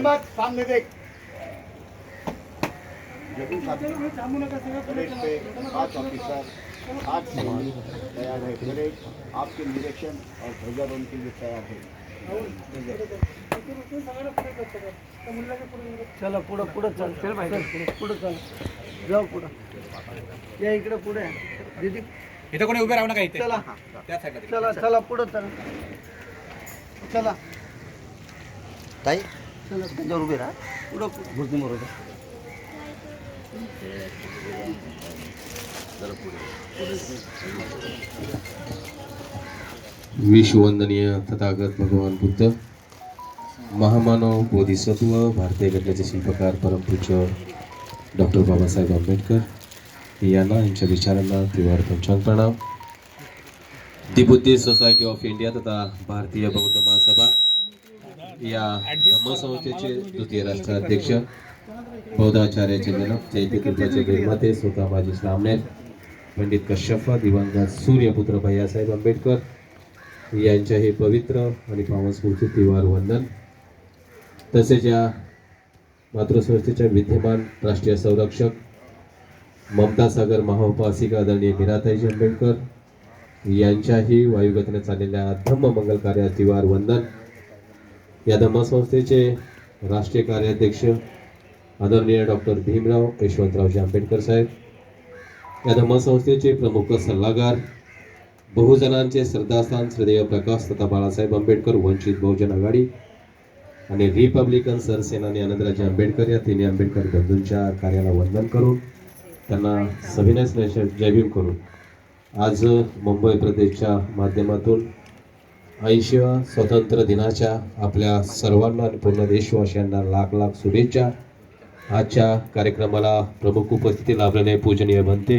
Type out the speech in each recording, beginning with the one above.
मत सामने देख। पांच ऑफिसर 8 सैनिक तैयार है। परेड आपके निरीक्षण और ध्वजारोहण के लिए तैयार है। चला पुढं पुढं चल चल पुढं चल जाऊ पुढं या इकडे पुढे दीदी इथं कोणी उभे राहू नका इथे. चला त्या साईडला तिकडे. चला चला पुढं चला चला ताई चला त्याच्यावर उभे राहा. पुढं पुढं मूर्ती बरोबर विश्ववंदनीय तथागत भगवान बुद्ध, महामानव बोधिसत्व, भारतीय घटनेचे शिल्पकार परमपूज्य डॉक्टर बाबासाहेब आंबेडकर यांना यांच्या विचारांना तीव्र पंचांग प्रणाम. दी बुद्धिस्ट सोसायटी ऑफ इंडिया तथा भारतीय बौद्ध महासभा या धम्मसंस्थेचे द्वितीय राष्ट्राध्यक्ष, बौद्धाचार्याचे जनक, चैत्यकृपाचे निर्माते, स्वतः माजी सामनेर पंडित कश्यप, दिवंगत सूर्यपुत्र भैयासाहेब आंबेडकर यांच्या हे पवित्र आणि पावन स्मृती तीव्र वंदन. तसेच या मातृसंस्थेच्या विद्यमान राष्ट्रीय संरक्षक ममता सागर महाउपासिका आदरणीय मीराताईजी आंबेडकर यांच्याही वायुगतीने चाललेल्या धम्म मंगल कार्यास तीव्र वंदन. या धम्मसंस्थेचे राष्ट्रीय कार्याध्यक्ष आदरणीय डॉक्टर भीमराव यशवंतरावजी आंबेडकर साहेब, या धम्मसंस्थेचे प्रमुख सल्लागार, बहुजनांचे श्रद्धास्थान श्रीदेव प्रकाश तथा बाळासाहेब आंबेडकर वंचित बहुजन आघाडी आणि रिपब्लिकन सरसेनानी आनंदराजे आंबेडकर या तिन्ही आंबेडकर बंधूंच्या कार्याला वंदन करून त्यांना सविनय जय भीम करून आज मुंबई प्रदेशच्या माध्यमातून 80व्या स्वातंत्र्य दिनाच्या आपल्या सर्वांना आणि पूर्ण देशवासियांना लाख लाख शुभेच्छा. आजच्या कार्यक्रमाला प्रमुख उपस्थिती लाभलेले पूजनीय बनते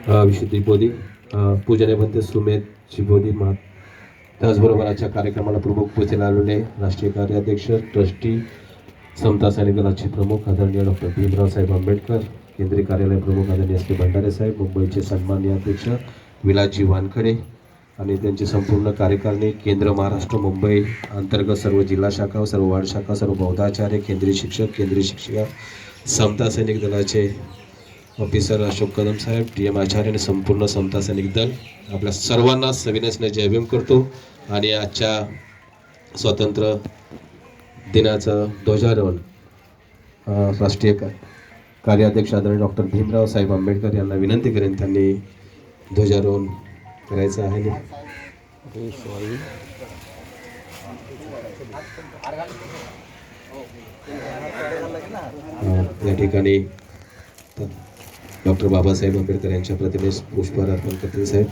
विशुद्धी बोधी, पूजनीय बनते सुमेध शिबोधी मा, त्याचबरोबर आजच्या कार्यक्रमाला प्रमुख उपस्थिती लाभलेले राष्ट्रीय कार्याध्यक्ष, ट्रस्टी, समता सैनिक दलाचे प्रमुख आदरणीय डॉक्टर भीमराव साहेब आंबेडकर, केंद्रीय कार्यालय प्रमुख आदरणीय एस के भंडारे साहेब, मुंबईचे सन्माननीय अध्यक्ष विलासजी वानखडे आणि त्यांची संपूर्ण कार्यकारिणी, केंद्र महाराष्ट्र मुंबई अंतर्गत सर्व जिल्हा शाखा, सर्व वार्ड शाखा, सर्व बौद्धाचार्य, केंद्रीय शिक्षक, केंद्रीय शिक्षिका, समता सैनिक दलाचे ऑफिसर अशोक कदम साहेब, TM आचार्य आणि संपूर्ण समता सैनिक दल आपल्या सर्वांना सविनय जय भीम करतो. आणि आजच्या स्वातंत्र्य दिनाचं ध्वजारोहण राष्ट्रीय कार्याध्यक्ष आदरणीय डॉक्टर भीमराव साहेब आंबेडकर यांना विनंती करेन त्यांनी ध्वजारोहण करायचं आहे. या ठिकाणी डॉक्टर बाबासाहेब आंबेडकर यांच्या प्रतिमेस पुष्पहार अर्पण करतील साहेब.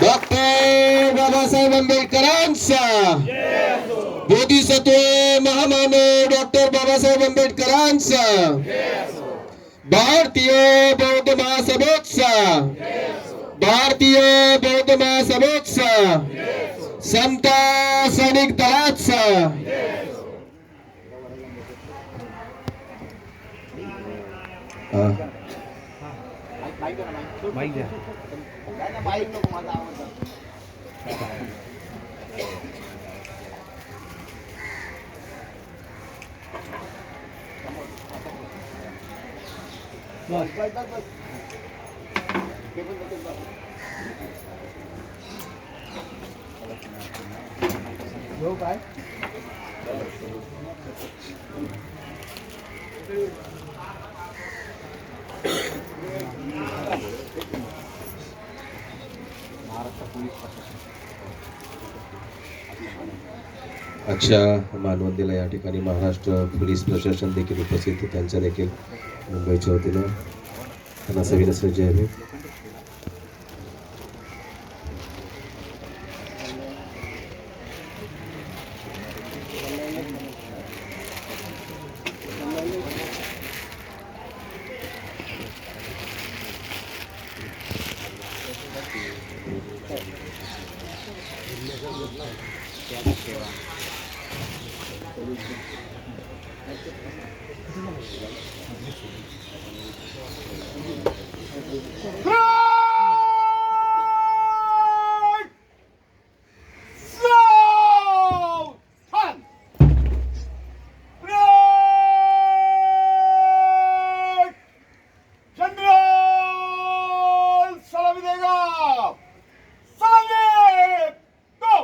डॉक्टर बाबासाहेब आंबेडकरांचा बोधिसत्व महामानव डॉक्टर बाबासाहेब आंबेडकरांचा भारतीय बौद्ध महासभेचा, भारतीय बौद्ध महासभेचा, समता सैनिक दलाचा अच्छा मानवत दिला. या ठिकाणी महाराष्ट्र पोलीस प्रशासन देखील उपस्थित, त्यांच्या देखील मुंबईच्या वतीनं त्यांना सविनय जय भीम. जनरल सलामी देगा, सलामी दो।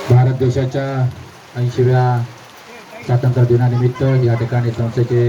भारत देशाच्या 80व्या स्वातंत्र्य दिनानिमित्त या ठिकाणी संस्थेचे